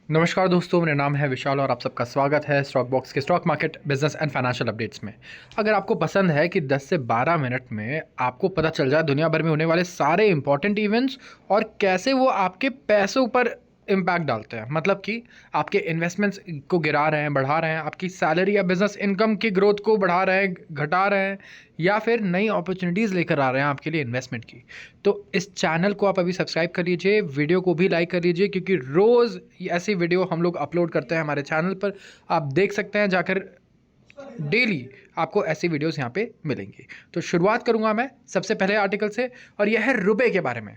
नमस्कार दोस्तों, मेरा नाम है विशाल और आप सबका स्वागत है स्टॉक बॉक्स के stock market business and financial updates में। अगर आपको पसंद है कि 10 से 12 मिनट में आपको पता चल जाए दुनिया भर में होने वाले सारे इंपॉर्टेंट इवेंट्स और कैसे वो आपके पैसों पर इम्पैक्ट डालते हैं, मतलब कि आपके इन्वेस्टमेंट्स को गिरा रहे हैं, बढ़ा रहे हैं, आपकी सैलरी या बिजनेस इनकम की ग्रोथ को बढ़ा रहे हैं, घटा रहे हैं, या फिर नई अपॉर्चुनिटीज़ लेकर आ रहे हैं आपके लिए इन्वेस्टमेंट की, तो इस चैनल को आप अभी सब्सक्राइब कर लीजिए, वीडियो को भी लाइक कर लीजिए, क्योंकि रोज़ ऐसी वीडियो हम लोग अपलोड करते हैं हमारे चैनल पर। आप देख सकते हैं जाकर, डेली आपको ऐसी वीडियोस यहाँ पे मिलेंगी। तो शुरुआत करूँगा मैं सबसे पहले आर्टिकल से, और यह है रुपए के बारे में,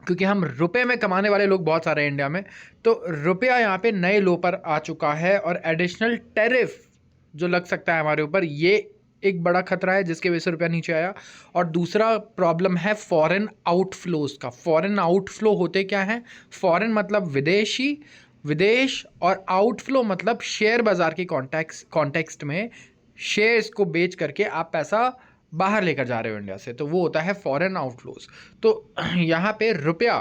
क्योंकि हम रुपए में कमाने वाले लोग बहुत सारे हैं इंडिया में। तो रुपया यहाँ पे नए लो पर आ चुका है और एडिशनल टैरिफ जो लग सकता है हमारे ऊपर, ये एक बड़ा खतरा है जिसके वजह से रुपया नीचे आया। और दूसरा प्रॉब्लम है फॉरेन आउटफ्लोज का। फॉरेन आउटफ्लो होते क्या हैं? फॉरेन मतलब विदेशी, विदेश, और आउटफ्लो मतलब शेयर बाजार की कॉन्टेक्स्ट में शेयर्स को बेच करके आप पैसा बाहर लेकर जा रहे हो इंडिया से, तो वो होता है फॉरेन आउटफ्लोज। तो यहाँ पे रुपया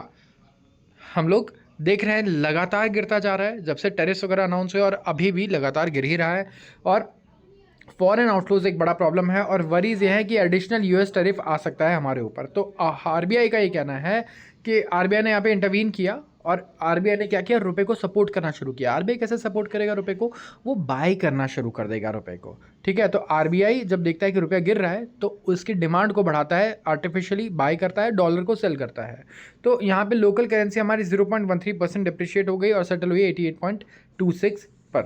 हम लोग देख रहे हैं लगातार गिरता जा रहा है जब से टेरिस वगैरह अनाउंस हुए, और अभी भी लगातार गिर ही रहा है। और फॉरेन आउटफ्लोज एक बड़ा प्रॉब्लम है, और वरीज ये है कि एडिशनल यूएस टैरिफ आ सकता है हमारे ऊपर। तो आरबीआई का ये कहना है कि आरबीआई ने यहाँ पे इंटरवीन किया, और आरबीआई ने क्या किया, रुपए को सपोर्ट करना शुरू किया। आरबीआई कैसे सपोर्ट करेगा रुपए को? वो बाय करना शुरू कर देगा रुपए को। ठीक है, तो आरबीआई जब देखता है कि रुपया गिर रहा है तो उसकी डिमांड को बढ़ाता है, आर्टिफिशियली बाय करता है, डॉलर को सेल करता है। तो यहाँ पे लोकल करेंसी हमारी 0.13% डिप्रिशिएट हो गई और सेटल हुई 88.26 पर।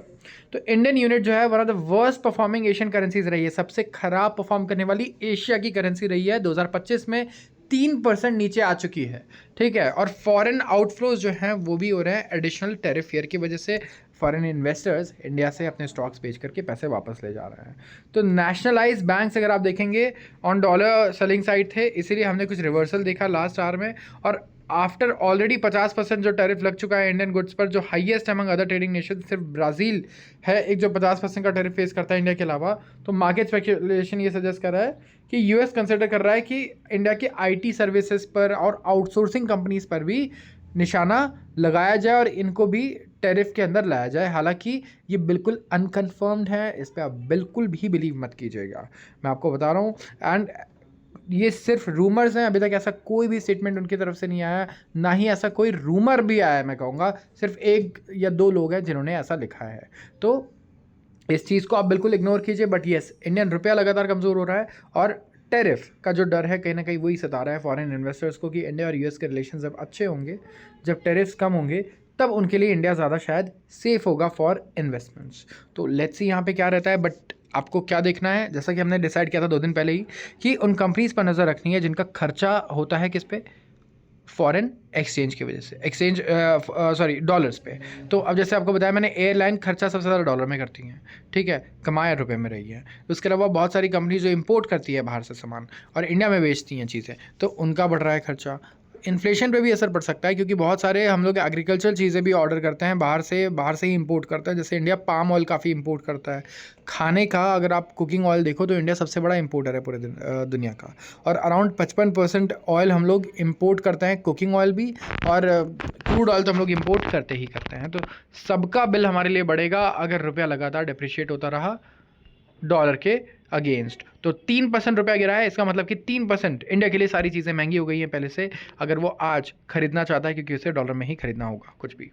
तो इंडियन यूनिट जो है one of the worst performing Asian currencies रही है, सबसे खराब परफॉर्म करने वाली एशिया की करेंसी रही है। 2025 में 3% नीचे आ चुकी है। ठीक है, और फॉरेन आउटफ्लोज जो हैं वो भी हो रहे हैं एडिशनल टैरिफ फेयर की वजह से। फॉरेन इन्वेस्टर्स इंडिया से अपने स्टॉक्स बेच करके पैसे वापस ले जा रहे हैं। तो नेशनलाइज बैंक्स अगर आप देखेंगे ऑन डॉलर सेलिंग साइड थे, इसीलिए हमने कुछ रिवर्सल देखा लास्ट आवर में। और आफ्टर ऑलरेडी 50% जो टैरिफ लग चुका है इंडियन गुड्स पर, जो highest among other trading nation, सिर्फ ब्राज़ील है एक जो 50% का टैरिफ फेस करता है इंडिया के अलावा। तो मार्केट स्पेकुलेशन ये सजेस्ट कर रहा है कि यूएस कंसिडर कर रहा है कि इंडिया के आईटी सर्विसेज पर और आउटसोर्सिंग कंपनीज पर भी निशाना लगाया जाए और इनको भी टैरिफ के अंदर लाया जाए। हालांकि ये बिल्कुल अनकन्फर्म्ड है, इस पर आप बिल्कुल भी बिलीव मत कीजिएगा, मैं आपको बता रहा हूँ। एंड ये सिर्फ रूमर्स हैं, अभी तक ऐसा कोई भी स्टेटमेंट उनकी तरफ से नहीं आया, ना ही ऐसा कोई रूमर भी आया है। मैं कहूँगा सिर्फ 1 या 2 लोग हैं जिन्होंने ऐसा लिखा है। तो इस चीज़ को आप बिल्कुल इग्नोर कीजिए। बट येस, इंडियन रुपया लगातार कमज़ोर हो रहा है, और टैरिफ का जो डर है कहीं ना कहीं वही सता रहा है फॉरेन इन्वेस्टर्स को कि इंडिया और यूएस के रिलेशन जब अच्छे होंगे, जब टैरिफ्स कम होंगे, तब उनके लिए इंडिया ज़्यादा शायद सेफ होगा फॉर इन्वेस्टमेंट्स। तो लेट्स सी यहाँ पे क्या रहता है। बट आपको क्या देखना है, जैसा कि हमने डिसाइड किया था 2 दिन पहले ही, कि उन कंपनीज़ पर नज़र रखनी है जिनका खर्चा होता है किस पे? फॉरेन एक्सचेंज की वजह से, एक्सचेंज सॉरी डॉलर्स पे। तो अब जैसे आपको बताया मैंने, एयरलाइन खर्चा सबसे ज़्यादा डॉलर में करती हैं, ठीक है, कमाया रुपए में रही है। उसके अलावा बहुत सारी कंपनी जो इंपोर्ट करती है बाहर से सामान और इंडिया में बेचती हैं चीज़ें, तो उनका बढ़ रहा है खर्चा। इन्फ्लेशन पे भी असर पड़ सकता है, क्योंकि बहुत सारे हम लोग एग्रीकल्चर चीज़ें भी ऑर्डर करते हैं बाहर से ही इंपोर्ट करते हैं। जैसे इंडिया पाम ऑयल काफ़ी इंपोर्ट करता है। खाने का अगर आप कुकिंग ऑयल देखो तो इंडिया सबसे बड़ा इंपोर्टर है पूरे दुनिया का, और अराउंड 55% ऑयल हम लोग इंपोर्ट करते हैं, कुकिंग ऑयल भी, और क्रूड ऑयल तो हम लोग इंपोर्ट करते ही करते हैं। तो सबका बिल हमारे लिए बढ़ेगा अगर रुपया लगातार डिप्रिशिएट होता रहा डॉलर के अगेंस्ट। तो 3% रुपया गिरा है, इसका मतलब कि 3% इंडिया के लिए सारी चीज़ें महंगी हो गई हैं पहले से, अगर वो आज खरीदना चाहता है, क्योंकि उसे डॉलर में ही खरीदना होगा कुछ भी।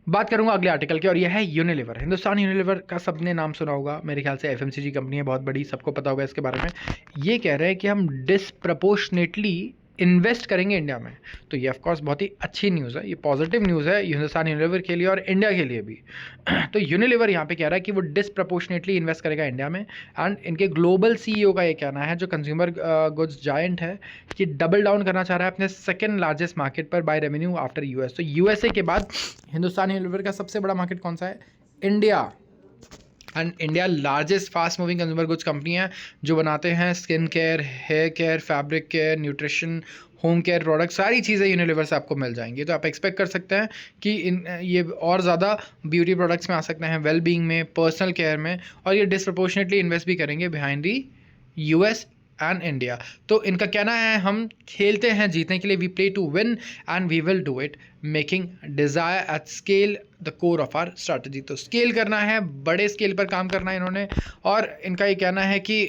बात करूंगा अगले आर्टिकल की, और यह है यूनिलीवर। हिंदुस्तान यूनिलीवर का सबने नाम सुना होगा, मेरे ख्याल से एफएमसीजी कंपनी है, बहुत बड़ी, सबको पता होगा इसके बारे में। ये कह रहे हैं कि हम डिसप्रपोर्शनेटली इन्वेस्ट करेंगे इंडिया में। तो ये ऑफकोर्स बहुत ही अच्छी न्यूज़ है, ये पॉजिटिव न्यूज़ है हिंदुस्तान यूनिलीवर के लिए और इंडिया के लिए भी। तो यूनिलीवर यहाँ पे कह रहा है कि वो डिसप्रपोर्शनेटली इन्वेस्ट करेगा इंडिया में। एंड इनके ग्लोबल सीईओ का ये कहना है, जो कंज्यूमर गुड्स जायंट है, कि डबल डाउन करना चाह रहा है अपने सेकेंड लार्जेस्ट मार्केट पर बाय रेवेन्यू आफ्टर यूएस। तो यूएसए के बाद हिंदुस्तान यूनिलीवर का सबसे बड़ा मार्केट कौन सा है? India. And India largest fast moving consumer goods company है, जो बनाते हैं skin care, hair care, fabric care, nutrition, home care product, सारी चीज़ें यूनिलीवर से आपको मिल जाएंगी। तो आप एक्सपेक्ट कर सकते हैं कि ये और ज़्यादा ब्यूटी प्रोडक्ट्स में आ सकते हैं, वेल बीइंग में, पर्सनल केयर में, और ये डिसप्रपोर्शनेटली इन्वेस्ट भी करेंगे behind the US and India. तो इनका कहना है हम खेलते हैं जीतने के लिए, we play to win and we will do it. Making desire at scale the core of our strategy. तो स्केल करना है, बड़े स्केल पर काम करना है इन्होंने, और इनका ये कहना है कि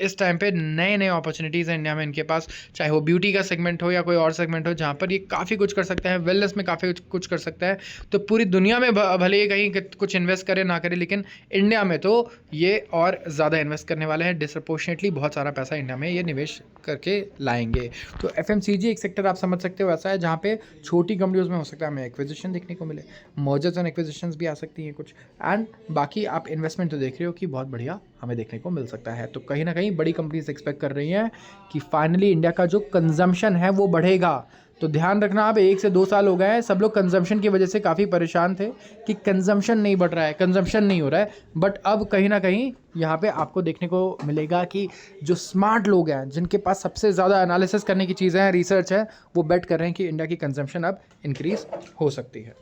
इस टाइम पे नए नए अपॉर्चुनिटीज़ हैं इंडिया में इनके पास, चाहे वो ब्यूटी का सेगमेंट हो या कोई और सेगमेंट हो, जहाँ पर ये काफ़ी कुछ कर सकता है, वेलनेस में काफ़ी कुछ कर सकता है। तो पूरी दुनिया में भले ही कहीं कुछ इन्वेस्ट करे ना करे, लेकिन इंडिया में तो ये और ज़्यादा इन्वेस्ट करने वाले हैं, डिसप्रपोर्शनेटली बहुत सारा पैसा इंडिया में ये निवेश करके लाएंगे। तो एफएमसीजी एक सेक्टर आप समझ सकते हो ऐसा है जहाँ पे छोटी कंपनियों में हो सकता है हमें एक्विजिशन देखने को मिले, मर्जर्स एंड एक्विजिशंस भी आ सकती हैं कुछ, एंड बाकी आप इन्वेस्टमेंट तो देख रहे हो कि बहुत बढ़िया हमें देखने को मिल सकता है। तो कहीं ना कहीं बड़ी कंपनीज एक्सपेक्ट कर रही हैं कि फाइनली इंडिया का जो कंजम्पशन है वो बढ़ेगा। तो ध्यान रखना, आप 1 से 2 साल हो गए हैं, सब लोग कंजम्पशन की वजह से काफ़ी परेशान थे कि कंजम्पशन नहीं बढ़ रहा है, कंजम्पशन नहीं हो रहा है, बट अब कहीं ना कहीं यहाँ पे आपको देखने को मिलेगा कि जो स्मार्ट लोग हैं, जिनके पास सबसे ज़्यादा एनालिसिस करने की चीज़ें हैं, रिसर्च है, वो बेट कर रहे हैं कि इंडिया की कंजम्पशन अब इंक्रीज़ हो सकती है।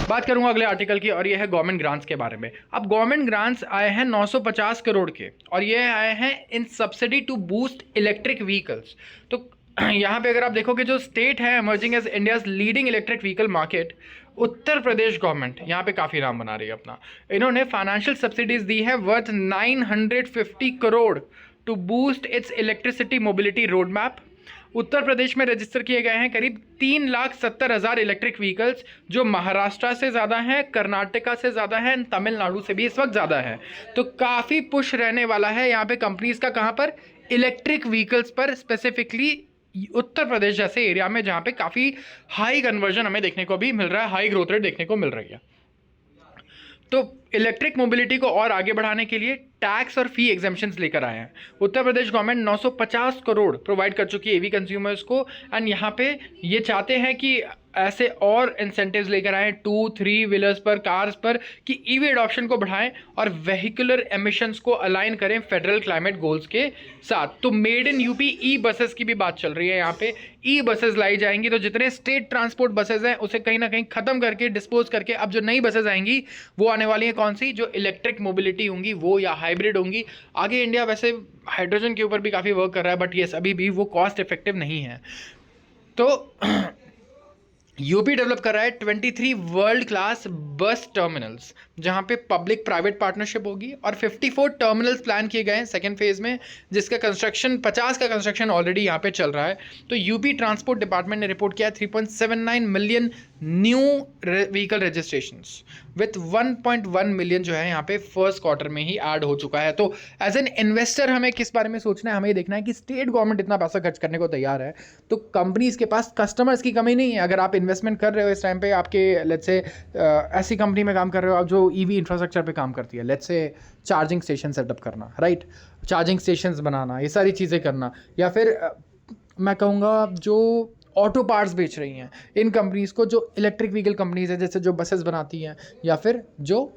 बात करूंगा अगले आर्टिकल की, और ये है गवर्नमेंट ग्रांट्स के बारे में। अब गवर्नमेंट ग्रांट्स आए हैं 950 करोड़ के, और ये आए हैं in subsidy to boost electric vehicles. तो यहाँ पे अगर आप देखोगे, जो स्टेट है emerging as India's leading electric vehicle market, Uttar Pradesh government यहाँ पे काफ़ी नाम बना रही है अपना। इन्होंने फाइनेंशियल सब्सिडीज दी है worth 950 crore to boost its electricity mobility road map. Uttar Pradesh में रजिस्टर किए गए हैं करीब 3,70,000 इलेक्ट्रिक व्हीकल्स, जो महाराष्ट्र से ज़्यादा हैं, कर्नाटका से ज़्यादा हैं, तमिलनाडु से भी इस वक्त ज़्यादा है। तो काफ़ी पुश रहने वाला है यहाँ पे कंपनीज का, कहाँ पर, इलेक्ट्रिक व्हीकल्स पर, स्पेसिफिकली उत्तर प्रदेश जैसे एरिया में जहाँ पे काफ़ी हाई कन्वर्जन हमें देखने को भी मिल रहा है, हाई ग्रोथ रेट देखने को मिल रही है। तो इलेक्ट्रिक मोबिलिटी को और आगे बढ़ाने के लिए टैक्स और फी एग्जेम्पशंस लेकर आए हैं। उत्तर प्रदेश गवर्नमेंट 950 करोड़ प्रोवाइड कर चुकी है ईवी कंज्यूमर्स को, एंड यहाँ पे ये चाहते हैं कि ऐसे और इंसेंटिव्स लेकर आए 2-3 व्हीलर्स पर, कार्स पर, कि ईवी एडॉप्शन को बढ़ाएं और वेहिकुलर एमिशंस को अलाइन करें फेडरल क्लाइमेट गोल्स के साथ। तो made in UP e buses की भी बात चल रही है, यहाँ पे ई बसेस लाई जाएंगी। तो जितने स्टेट ट्रांसपोर्ट बसेस हैं उसे कहीं ना कहीं खत्म करके, डिस्पोज करके, अब जो नई बसेस आएंगी वो आने वाली हैं कौन सी, जो इलेक्ट्रिक मोबिलिटी होंगी वो, या हाइब्रिड होंगी। आगे इंडिया वैसे हाइड्रोजन के ऊपर भी काफ़ी वर्क कर रहा है, बट येस अभी भी वो कॉस्ट इफेक्टिव नहीं है। तो यूपी डेवलप कर रहा है 23 वर्ल्ड क्लास बस टर्मिनल्स, जहां पे पब्लिक प्राइवेट पार्टनरशिप होगी, और 54 टर्मिनल्स प्लान किए गए हैं सेकेंड फेज में, जिसका कंस्ट्रक्शन 50 का कंस्ट्रक्शन ऑलरेडी यहाँ पे चल रहा है। तो यूपी ट्रांसपोर्ट डिपार्टमेंट ने रिपोर्ट किया 3.79 million new vehicle registrations with 1.1 million जो है यहाँ पे फर्स्ट क्वार्टर में ही ऐड हो चुका है। तो एज एन इन्वेस्टर हमें किस बारे में सोचना है, हमें ये देखना है कि स्टेट गवर्नमेंट इतना पैसा खर्च करने को तैयार है, तो कंपनीज के पास कस्टमर्स की कमी नहीं है। अगर आप इन्वेस्टमेंट कर रहे हो इस टाइम पे, आपके लेट्स से ऐसी कंपनी में काम कर रहे हो आप जो ईवी इंफ्रास्ट्रक्चर पे काम करती है, let's say charging station setup करना, राइट, चार्जिंग स्टेशंस बनाना, ये सारी चीज़ें करना, या फिर मैं कहूँगा जो ऑटो पार्ट्स बेच रही हैं, इन कंपनीज़ को, जो इलेक्ट्रिक व्हीकल कंपनीज़ हैं, जैसे जो बसेस बनाती हैं, या फिर जो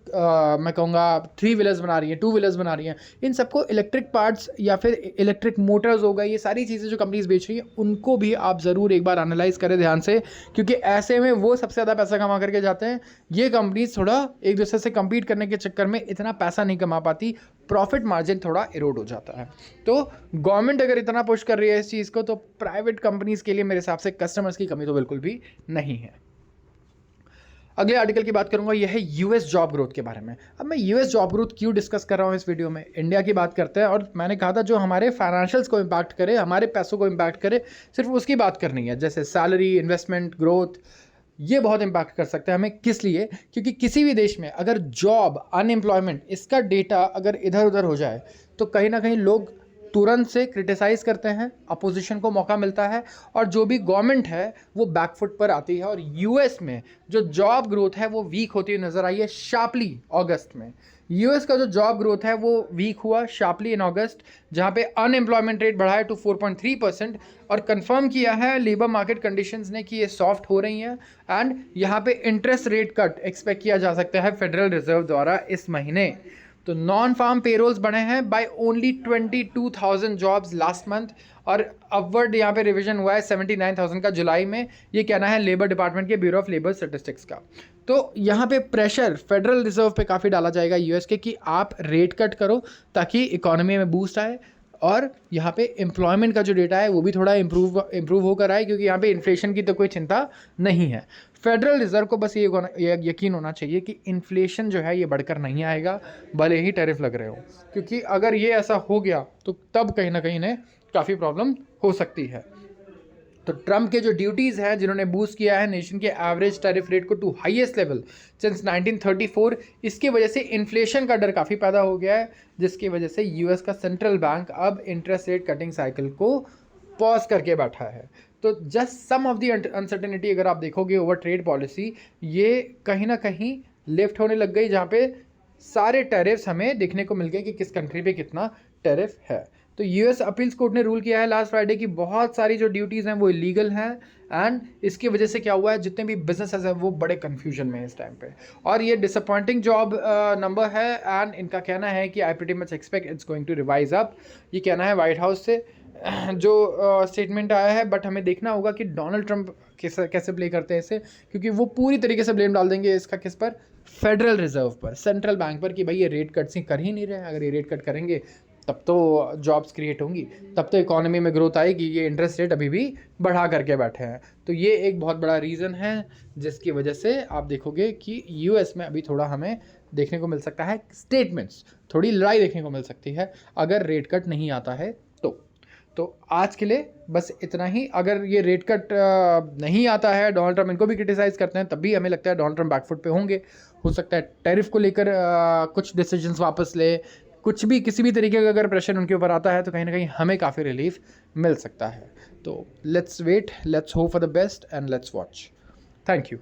मैं कहूँगा 3 व्हीलर्स बना रही हैं, 2 व्हीलर्स बना रही हैं, इन सबको इलेक्ट्रिक पार्ट्स या फिर इलेक्ट्रिक मोटर्स हो गए, ये सारी चीज़ें जो कंपनीज बेच रही हैं, उनको भी आप ज़रूर एक बार एनालाइज करें ध्यान से, क्योंकि ऐसे में वो सबसे ज़्यादा पैसा कमा करके जाते हैं। ये कंपनीज थोड़ा एक दूसरे से कम्पीट करने के चक्कर में इतना पैसा नहीं कमा पाती, प्रॉफिट मार्जिन थोड़ा इरोड हो जाता है। तो गवर्नमेंट अगर इतना पुश कर रही है इस चीज़ को, तो प्राइवेट कंपनीज़ के लिए मेरे हिसाब से कस्टमर्स की कमी तो बिल्कुल भी नहीं है। अगले आर्टिकल की बात करूंगा, यह है यूएस जॉब ग्रोथ के बारे में। अब मैं यूएस जॉब ग्रोथ क्यों डिस्कस कर रहा हूं इस वीडियो में, इंडिया की बात करते हैं, और मैंने कहा था जो हमारे फाइनेंशियल्स को इम्पैक्ट करे, हमारे पैसों को इम्पैक्ट करे, सिर्फ उसकी बात करनी है, जैसे सैलरी, इन्वेस्टमेंट, ग्रोथ, ये बहुत इम्पैक्ट कर सकता है हमें। किस लिए? क्योंकि किसी भी देश में अगर जॉब, अनएम्प्लॉयमेंट, इसका डेटा अगर इधर उधर हो जाए, तो कहीं ना कहीं लोग तुरंत से क्रिटिसाइज़ करते हैं, अपोजिशन को मौका मिलता है, और जो भी गवर्नमेंट है वो बैकफुट पर आती है। और यूएस में जो जॉब ग्रोथ है वो वीक होती हुई नज़र आई है शार्पली अगस्त में। यूएस का जो जॉब ग्रोथ है वो वीक हुआ शार्पली इन अगस्त, जहाँ पे अनएम्प्लॉयमेंट रेट बढ़ा है टू 4.3%, और कंफर्म किया है लेबर मार्केट कंडीशंस ने कि ये सॉफ्ट हो रही हैं, एंड यहाँ पे इंटरेस्ट रेट कट एक्सपेक्ट किया जा सकता है फेडरल रिजर्व द्वारा इस महीने। तो नॉन फार्म पेरोल्स बढ़े हैं by only 22,000 jobs last month, और अपवर्ड यहाँ पे रिवीजन हुआ है 79,000 का जुलाई में, ये कहना है लेबर डिपार्टमेंट के ब्यूरो ऑफ लेबर स्टैटिस्टिक्स का। तो यहाँ पे प्रेशर फेडरल रिजर्व पे काफ़ी डाला जाएगा यूएस के कि आप रेट कट करो ताकि इकोनॉमी में बूस्ट आए, और यहाँ पे एम्प्लॉयमेंट का जो डेटा है वो भी थोड़ा इम्प्रूव होकर आए, क्योंकि यहाँ पे इन्फ्लेशन की तो कोई चिंता नहीं है। फेडरल रिजर्व को बस ये यकीन होना चाहिए कि इन्फ्लेशन जो है ये बढ़कर नहीं आएगा, भले ही टैरिफ लग रहे हो, क्योंकि अगर ये ऐसा हो गया तो तब कहीं ना कहीं इन्हें काफ़ी प्रॉब्लम हो सकती है। तो ट्रम्प के जो ड्यूटीज़ हैं जिन्होंने बूस्ट किया है नेशन के एवरेज टैरिफ रेट को टू हाईएस्ट लेवल सिंस 1934, इसकी वजह से इन्फ्लेशन का डर काफ़ी पैदा हो गया है, जिसकी वजह से यूएस का सेंट्रल बैंक अब इंटरेस्ट रेट कटिंग साइकिल को पॉज करके बैठा है। तो just some of the uncertainty अगर आप देखोगे ओवर ट्रेड पॉलिसी, ये कहीं ना कहीं लिफ्ट होने लग गई, जहाँ पे सारे टैरिफ्स हमें देखने को मिल गए कि किस कंट्री पे कितना टैरिफ है। तो यूएस अपील्स कोर्ट ने रूल किया है लास्ट फ्राइडे की बहुत सारी जो ड्यूटीज़ हैं वो इलीगल हैं, एंड इसकी वजह से क्या हुआ है, जितने भी बिजनेसेस हैं वो बड़े कन्फ्यूजन में है इस टाइम पे, और ये डिसअपॉइंटिंग जॉब नंबर है। एंड इनका कहना है कि I pretty much expect it's going to revise up, ये कहना है वाइट हाउस से जो स्टेटमेंट आया है। बट हमें देखना होगा कि डोनाल्ड ट्रंप कैसे प्ले करते हैं इसे, क्योंकि वो पूरी तरीके से ब्लेम डाल देंगे इसका किस पर, फेडरल रिजर्व पर, सेंट्रल बैंक पर, कि भाई ये रेट कट से कर ही नहीं रहे हैं। अगर ये रेट कट करेंगे तब तो जॉब्स क्रिएट होंगी, तब तो इकोनॉमी में ग्रोथ आएगी, ये इंटरेस्ट रेट अभी भी बढ़ा करके बैठे हैं। तो ये एक बहुत बड़ा रीज़न है जिसकी वजह से आप देखोगे कि यूएस में अभी थोड़ा हमें देखने को मिल सकता है स्टेटमेंट्स, थोड़ी लड़ाई देखने को मिल सकती है अगर रेट कट नहीं आता है तो आज के लिए बस इतना ही। अगर ये रेट कट नहीं आता है, डोनाल्ड ट्रंप इनको भी क्रिटिसाइज़ करते हैं, तब भी हमें लगता है डोनाल्ड ट्रंप बैकफुट पे होंगे। हो सकता है टैरिफ को लेकर कुछ डिसीजंस वापस ले, कुछ भी किसी भी तरीके का अगर प्रेशर उनके ऊपर आता है तो कहीं ना कहीं हमें काफ़ी रिलीफ मिल सकता है। तो let's wait, let's hope for the best and let's watch. Thank you.